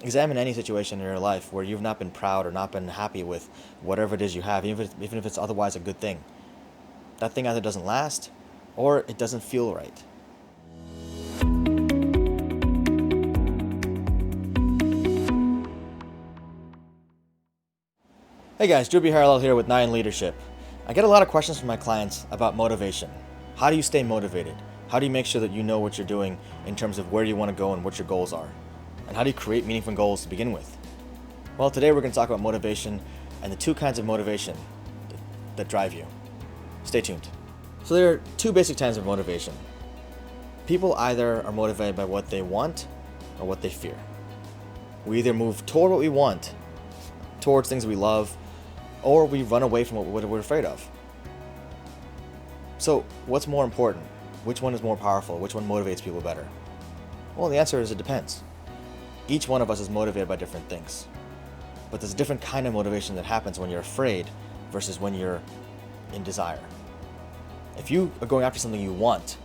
Examine any situation in your life where you've not been proud or not been happy with whatever it is you have, even if it's otherwise a good thing. That thing either doesn't last or it doesn't feel right. Hey guys, Drew B. Harrell here with Nine Leadership. I get a lot of questions from my clients about motivation. How do you stay motivated? How do you make sure that you know what you're doing in terms of where you want to go and what your goals are? And how do you create meaningful goals to begin with? Well, today we're going to talk about motivation and the two kinds of motivation that drive you. Stay tuned. So there are two basic kinds of motivation. People either are motivated by what they want or what they fear. We either move toward what we want, towards things we love, or we run away from what we're afraid of. So what's more important? Which one is more powerful? Which one motivates people better? Well, the answer is it depends. Each one of us is motivated by different things. But there's a different kind of motivation that happens when you're afraid versus when you're in desire. If you are going after something you want,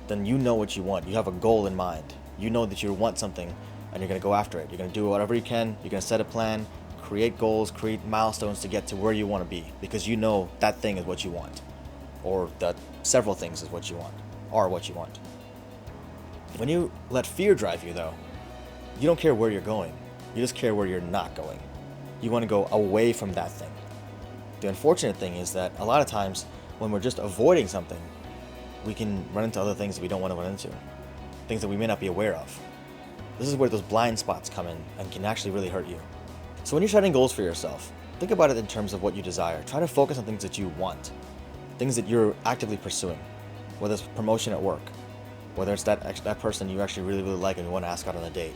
then you know what you want. You have a goal in mind. You know that you want something and you're going to go after it. You're going to do whatever you can. You're going to set a plan, create goals, create milestones to get to where you want to be because you know that thing is what you want, or that several things is what you want, are what you want. When you let fear drive you, though, you don't care where you're going. You just care where you're not going. You want to go away from that thing. The unfortunate thing is that a lot of times when we're just avoiding something, we can run into other things that we don't want to run into, things that we may not be aware of. This is where those blind spots come in and can actually really hurt you. So when you're setting goals for yourself, think about it in terms of what you desire. Try to focus on things that you want, things that you're actively pursuing, whether it's promotion at work, whether it's that person you actually really, really like and you want to ask out on a date,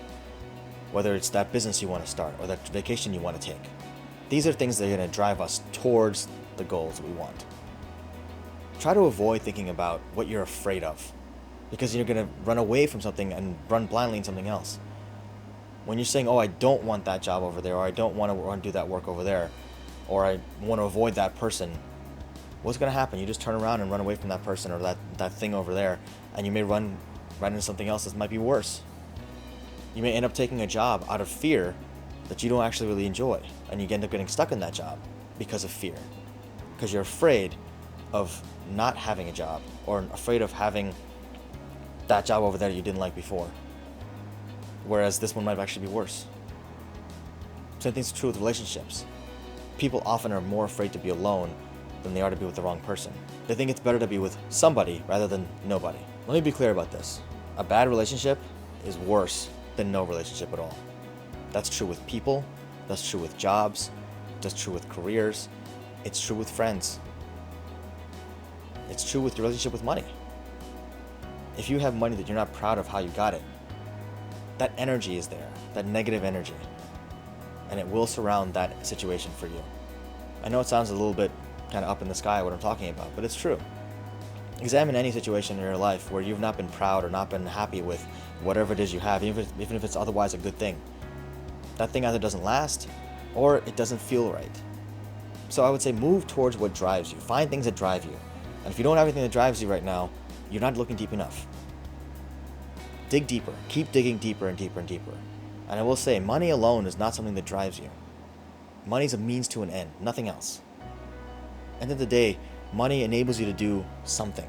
whether it's that business you want to start or that vacation you want to take. These are things that are going to drive us towards the goals that we want. Try to avoid thinking about what you're afraid of, because you're going to run away from something and run blindly in something else. When you're saying, oh, I don't want that job over there, or I don't want to do that work over there, or I want to avoid that person, what's going to happen? You just turn around and run away from that person or that thing over there, and you may run into something else that might be worse. You may end up taking a job out of fear that you don't actually really enjoy, and you end up getting stuck in that job because of fear, because you're afraid of not having a job or afraid of having that job over there that you didn't like before, whereas this one might actually be worse. Same thing's true with relationships. People often are more afraid to be alone than they are to be with the wrong person. They think it's better to be with somebody rather than nobody. Let me be clear about this. A bad relationship is worse than no relationship at all. That's true with people, that's true with jobs, that's true with careers, it's true with friends. It's true with your relationship with money. If you have money that you're not proud of how you got it, that energy is there, that negative energy, and it will surround that situation for you. I know it sounds a little bit kind of up in the sky what I'm talking about, but it's true. Examine any situation in your life where you've not been proud or not been happy with whatever it is you have, even if it's otherwise a good thing. That thing either doesn't last or it doesn't feel right. So I would say move towards what drives you. Find things that drive you. And if you don't have anything that drives you right now, you're not looking deep enough. Dig deeper. Keep digging deeper and deeper and deeper. And I will say, money alone is not something that drives you. Money's a means to an end, nothing else. At the end of the day, money enables you to do something.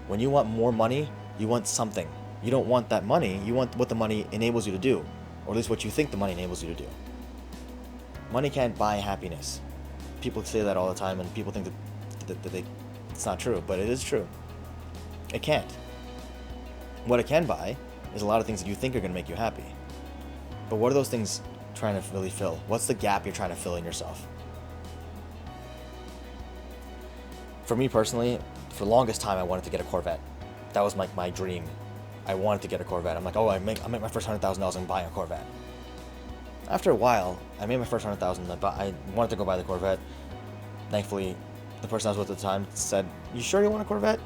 When you want more money, you want something. You don't want that money, you want what the money enables you to do, or at least what you think the money enables you to do. Money can't buy happiness. People say that all the time, and people think that it's not true, but it is true. It can't. What it can buy is a lot of things that you think are going to make you happy. But what are those things trying to really fill? What's the gap you're trying to fill in yourself? For me personally, for the longest time, I wanted to get a Corvette. That was like my dream. I wanted to get a Corvette. I'm like, oh, I make my first $100,000 and buying a Corvette. After a while, I made my first $100,000. I wanted to go buy the Corvette. Thankfully, the person I was with at the time said, "You sure you want a Corvette,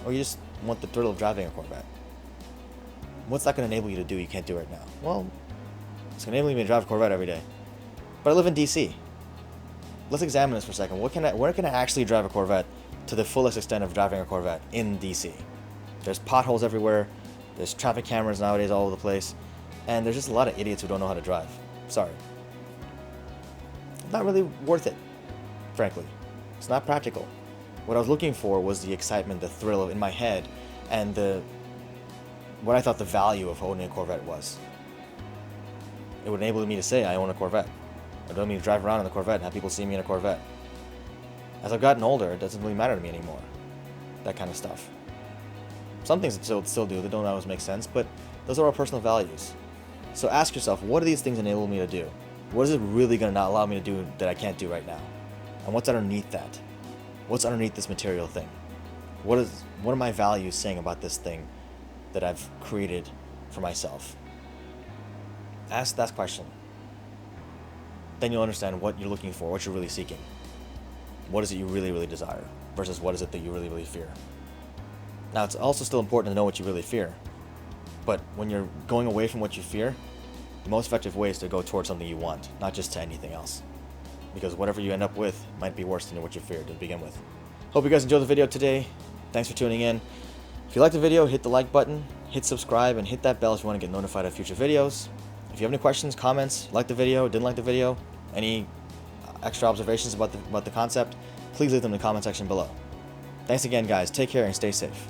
or you just want the thrill of driving a Corvette? What's that going to enable you to do you can't do right now?" Well, it's going to enable me to drive a Corvette every day. But I live in DC. Let's examine this for a second. Where can I actually drive a Corvette to the fullest extent of driving a Corvette in DC? There's potholes everywhere. There's traffic cameras nowadays all over the place. And there's just a lot of idiots who don't know how to drive. Sorry. Not really worth it, frankly. It's not practical. What I was looking for was the excitement, the thrill in my head, and what I thought the value of owning a Corvette was. It would enable me to say I own a Corvette. It would enable me to drive around in the Corvette and have people see me in a Corvette. As I've gotten older, it doesn't really matter to me anymore. That kind of stuff. Some things still do, they don't always make sense, but those are our personal values. So ask yourself, what do these things enable me to do? What is it really going to not allow me to do that I can't do right now? And what's underneath that? What's underneath this material thing? What are my values saying about this thing that I've created for myself? Ask that question. Then you'll understand what you're looking for, what you're really seeking. What is it you really, really desire versus what is it that you really, really fear? Now, it's also still important to know what you really fear. But when you're going away from what you fear, the most effective way is to go towards something you want, not just to anything else. Because whatever you end up with might be worse than what you feared to begin with. Hope you guys enjoyed the video today. Thanks for tuning in. If you liked the video, hit the like button, hit subscribe, and hit that bell if you want to get notified of future videos. If you have any questions, comments, like the video, didn't like the video, any extra observations about the concept, please leave them in the comment section below. Thanks again, guys. Take care and stay safe.